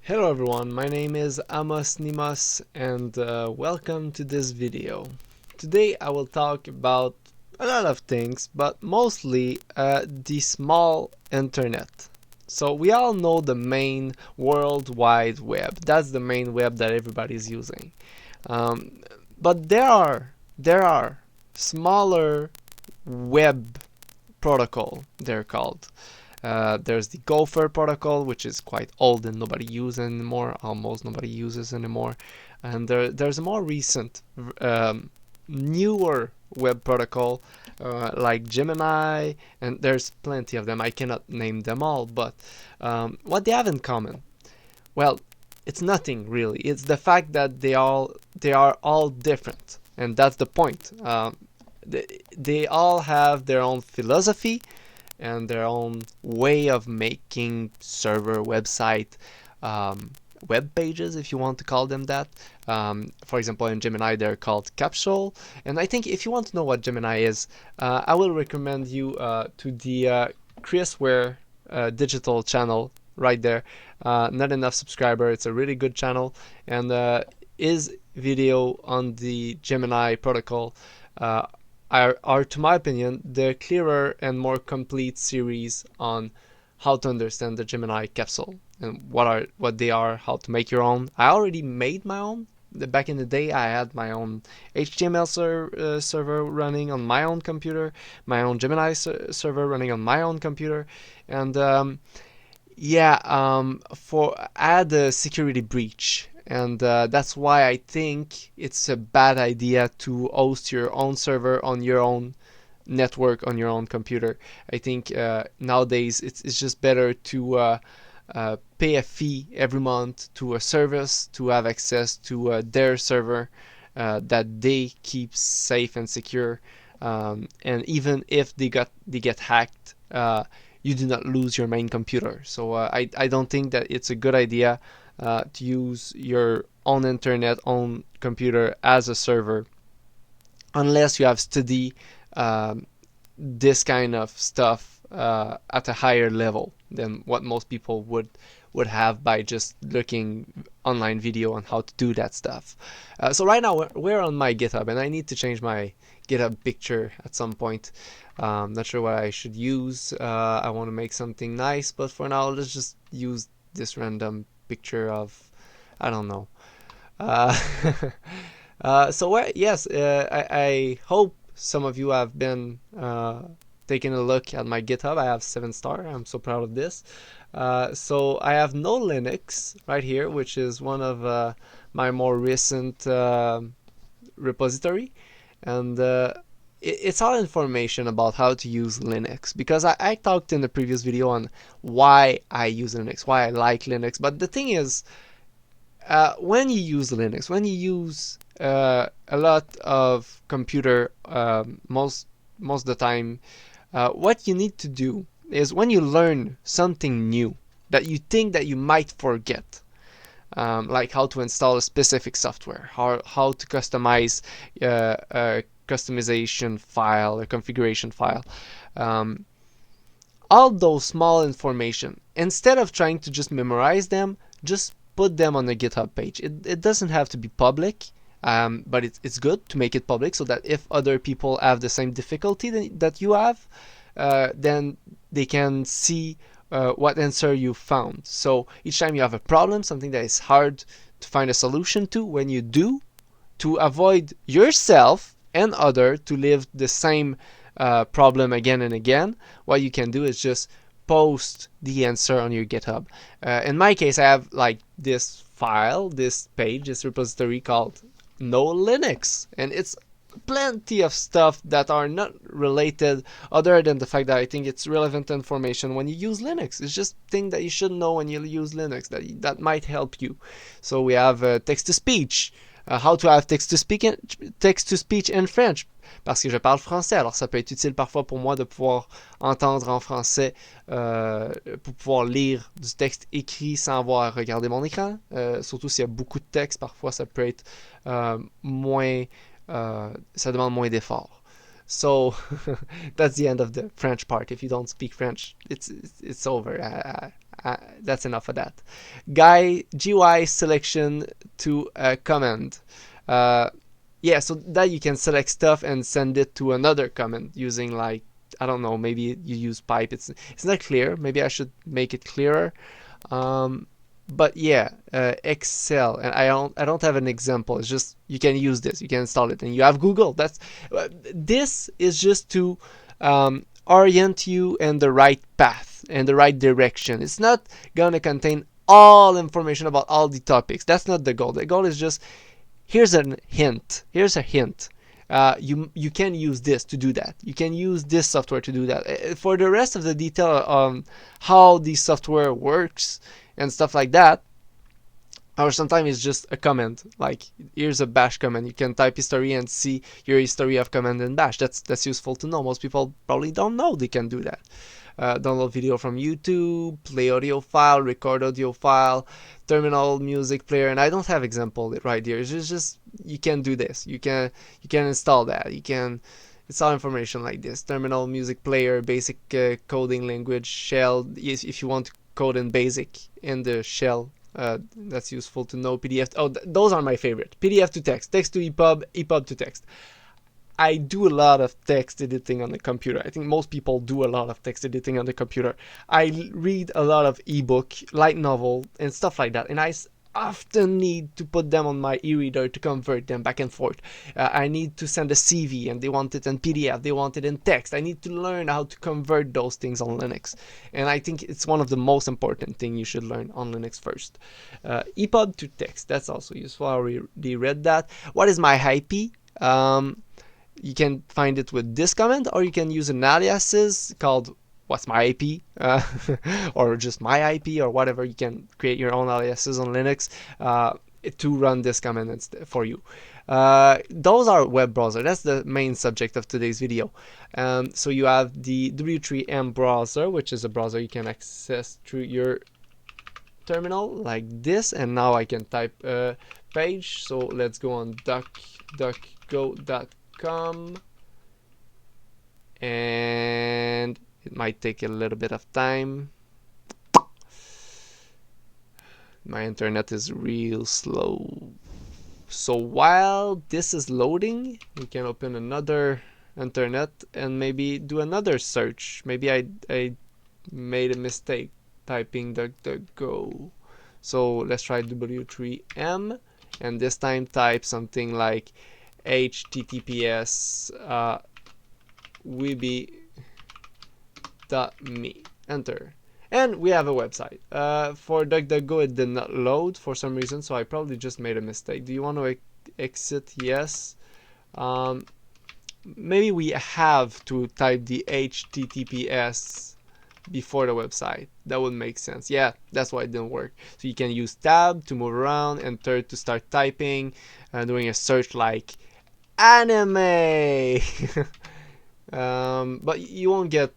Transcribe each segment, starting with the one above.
Hello everyone, my name is Amos Nimas and welcome to this video. Today I will talk about a lot of things, but mostly the small internet. So we all know the main World Wide Web. That's the main web that everybody's using. Um, but there are smaller web protocol, they're called. There's the Gopher protocol, which is quite old and nobody uses anymore. Almost nobody uses anymore. And there's a more recent, newer web protocol like Gemini, and there's plenty of them. I cannot name them all, but what they have in common? Well, it's nothing really. It's the fact that they are all different, and that's the point. They all have their own philosophy and their own way of making server website web pages, if you want to call them that. For example, in Gemini they're called capsule, and I think if you want to know what Gemini is, I will recommend you to the Chris Ware digital channel right there. Not enough subscriber. It's a really good channel, and his video on the Gemini protocol are, to my opinion, the clearer and more complete series on how to understand the Gemini capsule and what they are, how to make your own. I already made my own. Back in the day, I had my own HTML server running on my own computer, my own Gemini server running on my own computer, and for I had a security breach, and that's why I think it's a bad idea to host your own server on your own network on your own computer. I think nowadays it's just better to pay a fee every month to a service to have access to their server that they keep safe and secure. And even if they get hacked, you do not lose your main computer. So I don't think that it's a good idea to use your own internet, own computer as a server, unless you have studied this kind of stuff at a higher level than what most people would have by just looking online video on how to do that stuff. So right now we're on my GitHub, and I need to change my GitHub picture at some point. Not sure what I should use. I want to make something nice, but for now let's just use this random picture of, I don't know. Uh, yes, I hope some of you have been taking a look at my GitHub. I have 7 star. I'm so proud of this. So I have no Linux right here, which is one of my more recent repository, and it's all information about how to use Linux, because I talked in the previous video on why I use Linux, why I like Linux. But the thing is, when you use Linux, when you use a lot of computer, most of the time, what you need to do is, when you learn something new that you think that you might forget, like how to install a specific software, how to customize a customization file, a configuration file, all those small information, instead of trying to just memorize them, just put them on the GitHub page. It doesn't have to be public, but it's good to make it public, so that if other people have the same difficulty that you have, then they can see what answer you found. So each time you have a problem, something that is hard to find a solution to, when you do, to avoid yourself and other to live the same problem again and again, what you can do is just post the answer on your GitHub. In my case, I have like this file, this page, this repository called No Linux, and it's plenty of stuff that are not related, other than the fact that I think it's relevant information when you use Linux. It's just things that you should know when you use Linux that might help you. So we have text to speech, how to have text to speech in French, parce que je parle français, alors ça peut être utile parfois pour moi de pouvoir entendre en français, pour pouvoir lire du texte écrit sans avoir à regarder mon écran, surtout s'il y a beaucoup de texte. Parfois ça peut être moins, ça demande moins d'effort. So that's the end of the French part. If you don't speak French, it's over. That's enough of that. GUI selection to a command. Uh, yeah, so that you can select stuff and send it to another command using, like, I don't know, maybe you use pipe. It's not clear. Maybe I should make it clearer. Um, but yeah, Excel, and I don't have an example. It's just you can use this, you can install it, and you have Google. This is just to orient you in the right path and the right direction. It's not gonna contain all information about all the topics. That's not the goal. The goal is just, here's a hint. Here's a hint. You can use this to do that. You can use this software to do that. For the rest of the detail on how the software works and stuff like that, or sometimes it's just a command. Like, here's a bash command. You can type history and see your history of command in bash. That's useful to know. Most people probably don't know they can do that. Download video from YouTube, play audio file, record audio file, terminal music player, and I don't have example right here. It's just you can do this. You can install that. You can install information like this. Terminal music player, basic coding language, shell. If you want to code in basic in the shell, that's useful to know. PDF. Oh, those are my favorite. PDF to text, text to EPUB, EPUB to text. I do a lot of text editing on the computer. I think most people do a lot of text editing on the computer. I read a lot of ebook, light novel, and stuff like that, and I often need to put them on my e-reader to convert them back and forth. I need to send a CV, and they want it in PDF, they want it in text. I need to learn how to convert those things on Linux, and I think it's one of the most important things you should learn on Linux first. EPUB to text, that's also useful. I already read that. What is my IP? You can find it with this command, or you can use an aliases called what's my IP, or just my IP, or whatever. You can create your own aliases on Linux to run this command for you. Those are web browser. That's the main subject of today's video. So you have the W3M browser, which is a browser you can access through your terminal like this, and now I can type a page. So let's go on duckduckgo.com, and it might take a little bit of time. My internet is real slow. So while this is loading, we can open another internet and maybe do another search. Maybe I made a mistake typing DuckDuckGo. So let's try W3M, and this time type something like https weeby.me. Enter. And we have a website. For DuckDuckGo, it did not load for some reason, so I probably just made a mistake. Do you want to exit? Yes. Maybe we have to type the HTTPS before the website. That would make sense. Yeah, that's why it didn't work. So you can use tab to move around, enter to start typing, doing a search like anime. But you won't get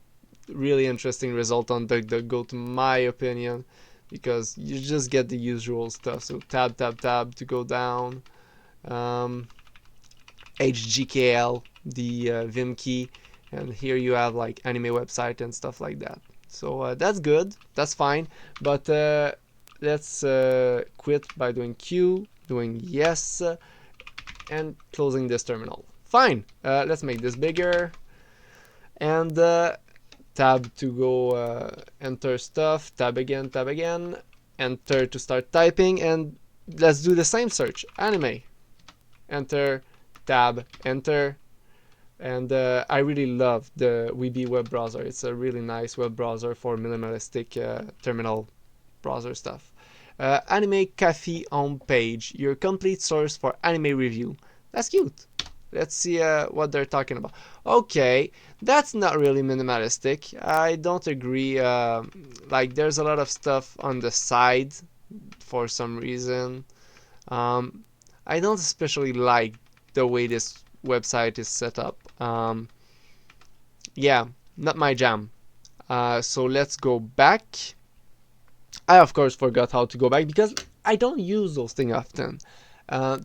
really interesting result on DuckDuckGo, to my opinion, because you just get the usual stuff. So tab to go down, HGKL, the Vim key, and here you have like anime website and stuff like that. So that's good, that's fine, but let's quit by doing Q, doing yes, and closing this terminal. Fine. Let's make this bigger, and tab to go enter stuff, tab again, enter to start typing, and let's do the same search, anime, enter, tab, enter. And I really love the Weeby web browser. It's a really nice web browser for minimalistic terminal browser stuff. Anime Cafe homepage, your complete source for anime review. That's cute. Let's see what they're talking about. Okay, that's not really minimalistic. I don't agree. Like, there's a lot of stuff on the side for some reason. I don't especially like the way this website is set up. Yeah, not my jam. So let's go back. I of course forgot how to go back because I don't use those things often.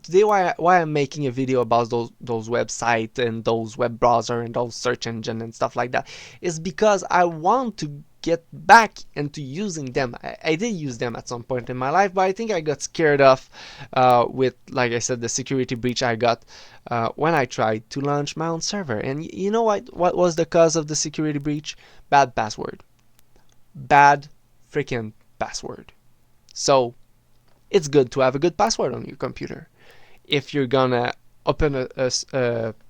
Today why I'm making a video about those websites and those web browser and those search engine and stuff like that is because I want to get back into using them. I did use them at some point in my life, but I think I got scared off with, like I said, the security breach I got when I tried to launch my own server. And you know what was the cause of the security breach? Bad password. Bad freaking password. So it's good to have a good password on your computer. If you're gonna open a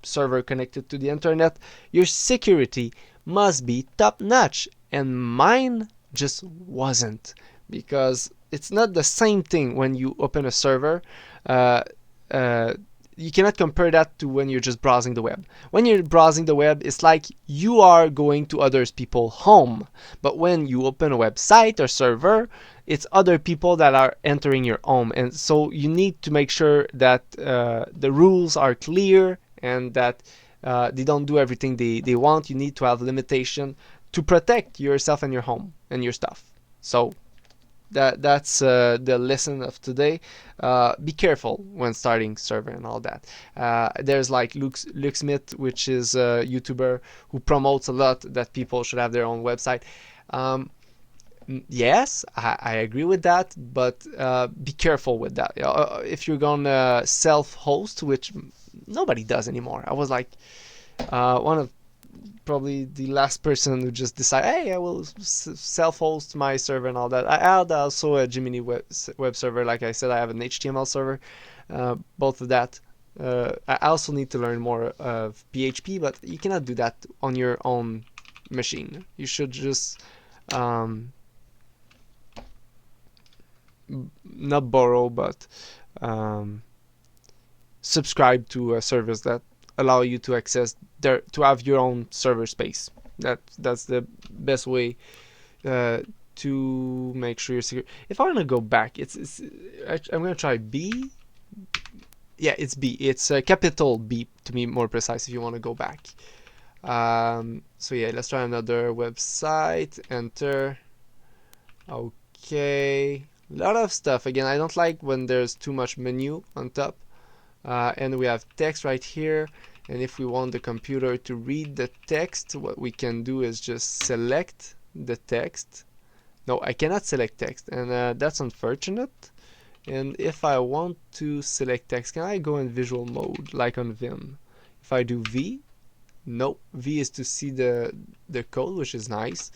server connected to the internet, your security must be top notch. And mine just wasn't, because it's not the same thing when you open a server. Uh, uh, you cannot compare that to when you're just browsing the web. When you're browsing the web, it's like you are going to other people's home. But when you open a website or server, it's other people that are entering your home. And so you need to make sure that the rules are clear and that they don't do everything they want. You need to have limitation to protect yourself and your home and your stuff. So that's the lesson of today. Be careful when starting server and all that. There's like Luke Smith, which is a YouTuber who promotes a lot that people should have their own website. Yes, I agree with that, but be careful with that. If you're gonna self-host, which nobody does anymore. I was like one of probably the last person who just decided, hey, I will self-host my server and all that. I had also a Gemini web server. Like I said, I have an HTML server, both of that. I also need to learn more of PHP, but you cannot do that on your own machine. You should just not borrow, but subscribe to a service that allow you to access to have your own server space. That's the best way to make sure you're secure. If I want to go back, I'm gonna try B. Yeah, it's B. It's capital B to be more precise. If you want to go back. So yeah, let's try another website. Enter. Okay, a lot of stuff. Again, I don't like when there's too much menu on top. And we have text right here. And if we want the computer to read the text, what we can do is just select the text. No, I cannot select text, and that's unfortunate. And if I want to select text, can I go in visual mode like on Vim? If I do V, no, V is to see the code, which is nice.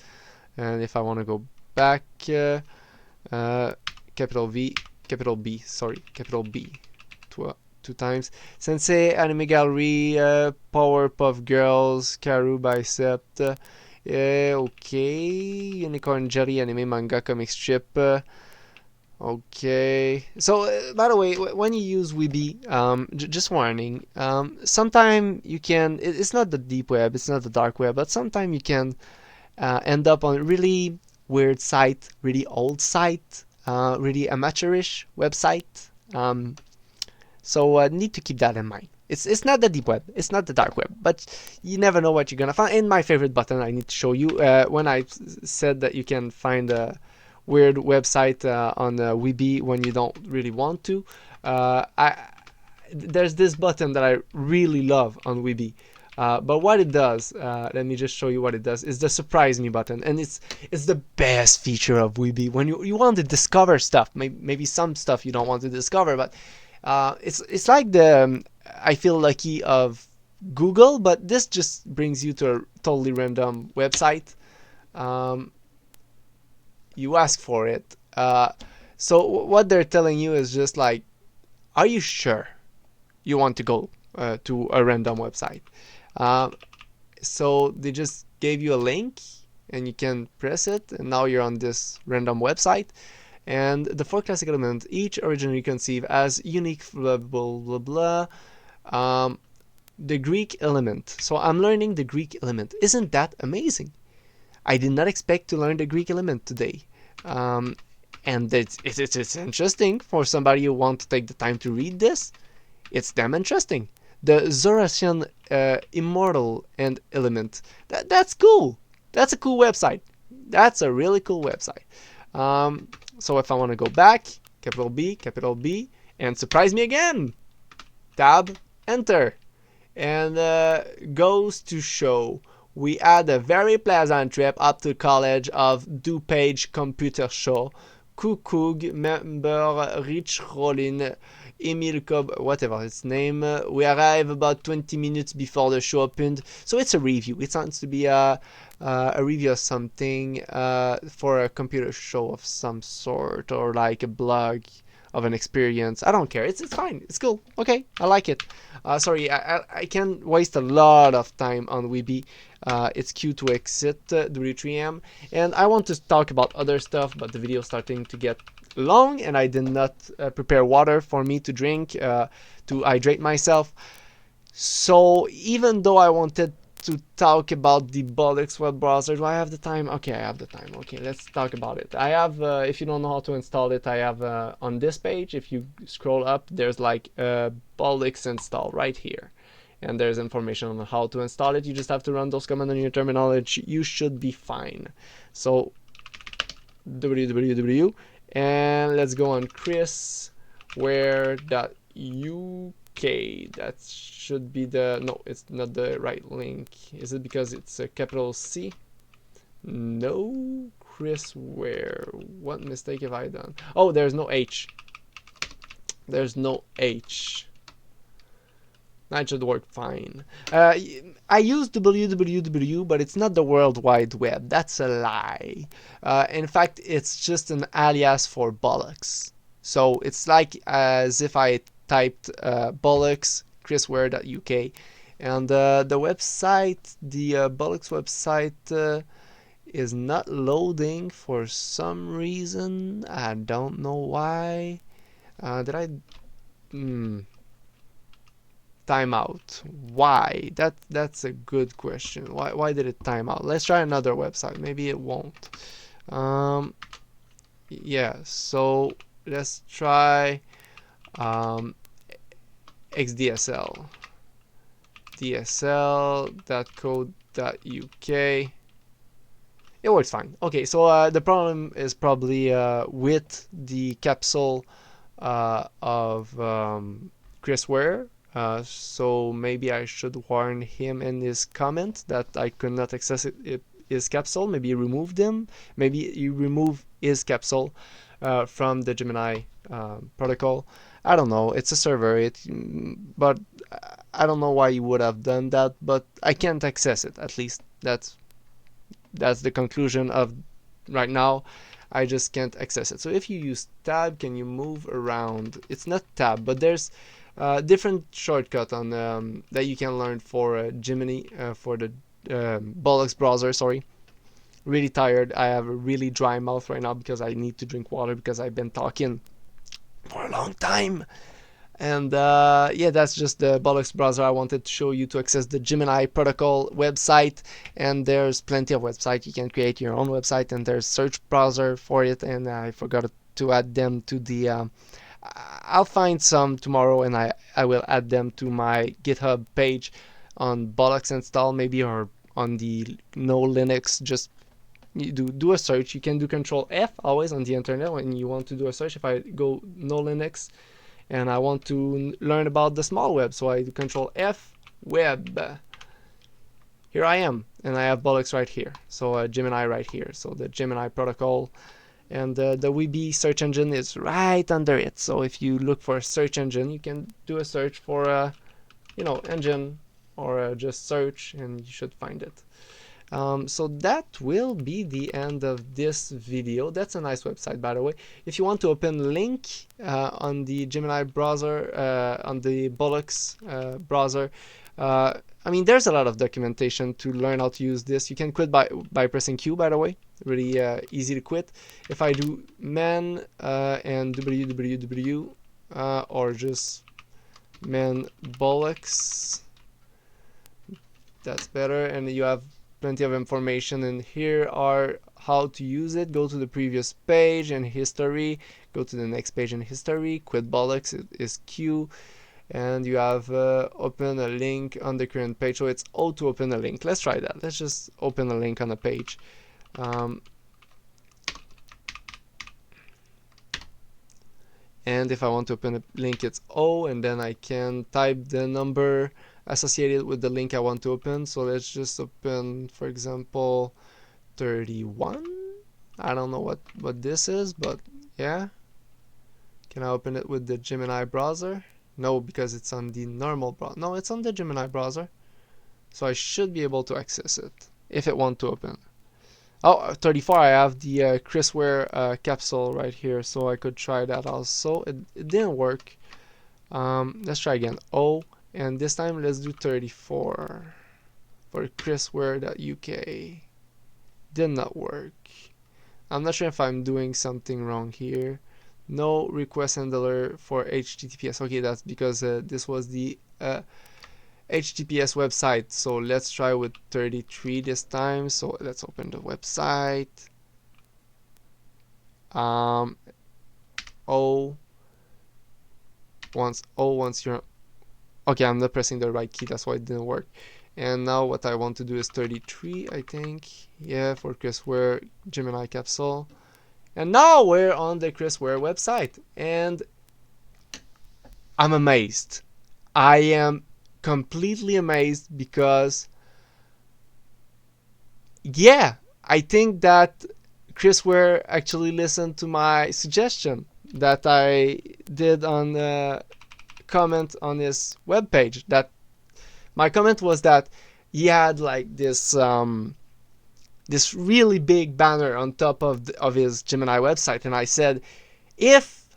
And if I want to go back, capital V, capital B, sorry, capital B, two times. Sensei, Anime Gallery, Powerpuff Girls, Karu Bicep, okay, Unicorn Jelly, Anime Manga Comic Strip, okay. So, by the way, when you use Weebly, just warning, sometimes you can, it's not the deep web, it's not the dark web, but sometimes you can end up on really weird site, really old site, really amateurish website. So need to keep that in mind. It's not the deep web, it's not the dark web, but you never know what you're gonna find. And my favorite button I need to show you, when I said that you can find a weird website on Weebly when you don't really want to, there's this button that I really love on Weebly. But what it does, let me just show you what it does, is the surprise me button. And it's the best feature of Weebly when you want to discover stuff. Maybe some stuff you don't want to discover, but it's like the I feel lucky of Google, but this just brings you to a totally random website. You ask for it. So what they're telling you is just like, are you sure you want to go to a random website? So they just gave you a link and you can press it, and now you're on this random website. And the four classic elements, each originally conceived as unique, blah, blah, blah, blah. The Greek element. So I'm learning the Greek element. Isn't that amazing? I did not expect to learn the Greek element today. And it's interesting for somebody who wants to take the time to read this. It's damn interesting. The Zoroastrian immortal and element. That's cool. That's a cool website. That's a really cool website. So if I want to go back, capital B, and surprise me again, tab, enter, and goes to show We had a very pleasant trip up to college of DuPage Computer Show. Kukug, member Rich Rollin, Emil Cobb, whatever his name. We arrived about 20 minutes before the show opened. So it's a review. It sounds to be a review of something for a computer show of some sort, or like a blog of an experience. I don't care. It's fine. It's cool. Okay, I like it. Sorry, I can waste a lot of time on Weeby. It's cue to exit W3M, and I want to talk about other stuff, but the video is starting to get long, and I did not prepare water for me to drink to hydrate myself. So even though I wanted to talk about the Bollocks web browser, do I have the time? Okay, I have the time. Okay, let's talk about it. I have, if you don't know how to install it, I have on this page, if you scroll up, there's like a Bollocks install right here. And there's information on how to install it. You just have to run those commands on your terminal, and you should be fine. So www, and let's go on chrisware.uk. That should be the, no, it's not the right link. Is it because it's a capital C? No, chrisware. What mistake have I done? Oh, there's no H. There's no H. That should work fine. I use www, but it's not the World Wide Web. That's a lie. In fact, it's just an alias for Bollocks. So it's like as if I typed Bollocks, chrisware.uk, and the website, the Bollocks website, is not loading for some reason. I don't know why. Did I? Timeout. Why? That's a good question. Why did it time out? Let's try another website. Maybe it won't. Yeah. So let's try xdsl. dsl.co.uk. It works fine. Okay, so the problem is probably with the capsule of Chris Ware. So maybe I should warn him in his comment that I could not access his capsule. Maybe remove them. Maybe you remove his capsule from the Gemini protocol. I don't know. It's a server. But I don't know why you would have done that. But I can't access it. At least that's the conclusion of right now. I just can't access it. So if you use tab, can you move around? It's not tab, but there's different shortcut on that you can learn for Gemini, for the Bollocks browser. Sorry, really tired. I have a really dry mouth right now because I need to drink water because I've been talking for a long time. And yeah, that's just the Bollocks browser I wanted to show you to access the Gemini protocol website. And there's plenty of websites. You can create your own website, and there's search browser for it. And I forgot to add them to the I'll find some tomorrow, and I will add them to my GitHub page on Bollocks install, maybe, or on the No Linux. Just you do a search. You can do Control F always on the internet when you want to do a search. If I go No Linux and I want to learn about the small web, so I do Control F web. Here I am, and I have Bollocks right here. So Gemini right here. So the Gemini protocol. And the Weeby search engine is right under it. So if you look for a search engine, you can do a search for engine, or just search, and you should find it. So that will be the end of this video. That's a nice website, by the way. If you want to open link on the Gemini browser, on the Bollocks browser, I mean, there's a lot of documentation to learn how to use this. You can quit by pressing Q, by the way. Really easy to quit. If I do man and www or just man Bollocks, that's better, and you have plenty of information. And here are how to use it. Go to the previous page and history. Go to the next page and history. Quit Bollocks is Q. And you have open a link on the current page. So it's O to open a link. Let's try that. Let's just open a link on a page. And if I want to open a link, it's O, and then I can type the number associated with the link I want to open. So let's just open, for example, 31. I don't know what this is, but yeah. Can I open it with the Gemini browser? No, because it's on the normal browser. No, it's on the Gemini browser. So I should be able to access it if it wants to open. Oh, 34, I have the Chris Ware capsule right here, so I could try that also. It didn't work. Let's try again. Oh, and this time let's do 34 for chrisware.uk. Did not work. I'm not sure if I'm doing something wrong here. No request handler for HTTPS. Okay, that's because this was the HTTPS website. So let's try with 33 this time. So let's open the website. Once you're okay, I'm not pressing the right key, that's why it didn't work. And now what I want to do is 33, I think. Yeah, for Chris Ware Gemini capsule. And now we're on the Chris Ware website, and I'm amazed. I am completely amazed because, yeah, I think that Chris Ware actually listened to my suggestion that I did on the comment on his webpage. That my comment was that he had like this this really big banner on top of his Gemini website, and I said, if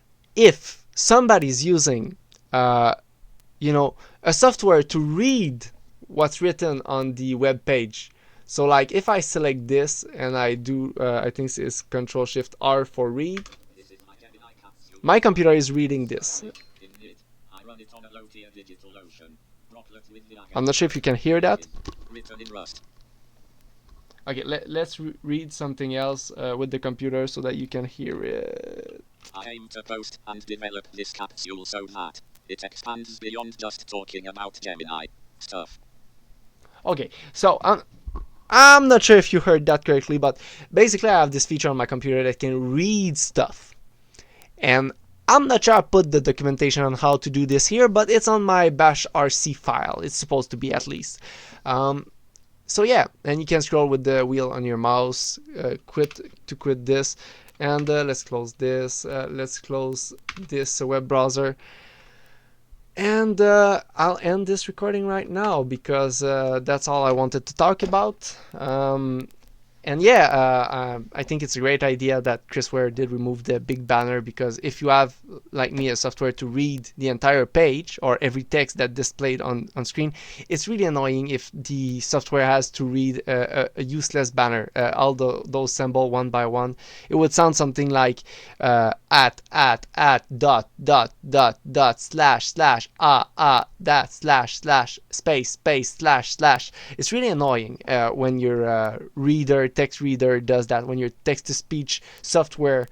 somebody's using a software to read what's written on the web page, so like if I select this and I do I think it's Control Shift R for read, my computer is reading this. I'm not sure if you can hear that. Okay, let's read something else with the computer so that you can hear it. I aim to post and develop this capsule so that it expands beyond just talking about Gemini stuff. Okay, so I'm not sure if you heard that correctly, but basically I have this feature on my computer that can read stuff. And I'm not sure I put the documentation on how to do this here, but it's on my bash rc file. It's supposed to be, at least. So yeah, and you can scroll with the wheel on your mouse, quit this, and let's close this. Let's close this web browser, and I'll end this recording right now because that's all I wanted to talk about. And yeah, I think it's a great idea that Chris Ware did remove the big banner, because if you have, like me, a software to read the entire page or every text that displayed on screen, it's really annoying if the software has to read a useless banner, all those symbols one by one. It would sound something like at dot slash that slash space slash. It's really annoying when your text reader does that, when your text-to-speech software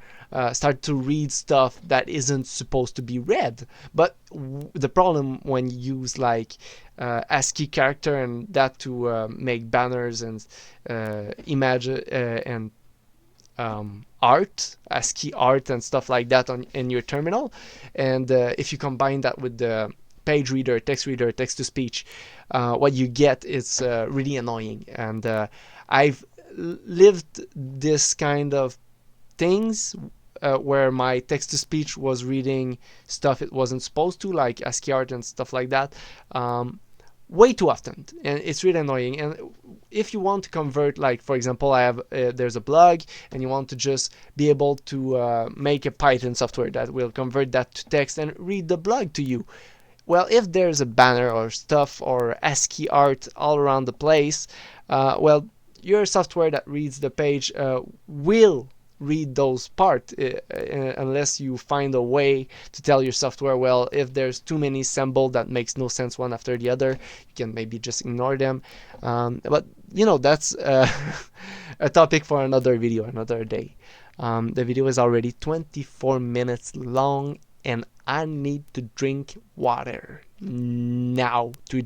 start to read stuff that isn't supposed to be read. But the problem when you use like ASCII character and that to make banners and image and art, ASCII art and stuff like that in your terminal, and if you combine that with the page reader, text to speech, what you get is really annoying. And I've lived this kind of things where my text to speech was reading stuff it wasn't supposed to, like ASCII art and stuff like that, way too often, and it's really annoying. And if you want to convert, like for example, I have there's a blog, and you want to just be able to make a Python software that will convert that to text and read the blog to you. Well, if there's a banner or stuff or ASCII art all around the place, well, your software that reads the page will read those parts unless you find a way to tell your software, well, if there's too many symbols that makes no sense one after the other, you can maybe just ignore them. But that's a topic for another video, another day. The video is already 24 minutes long, and I need to drink water now to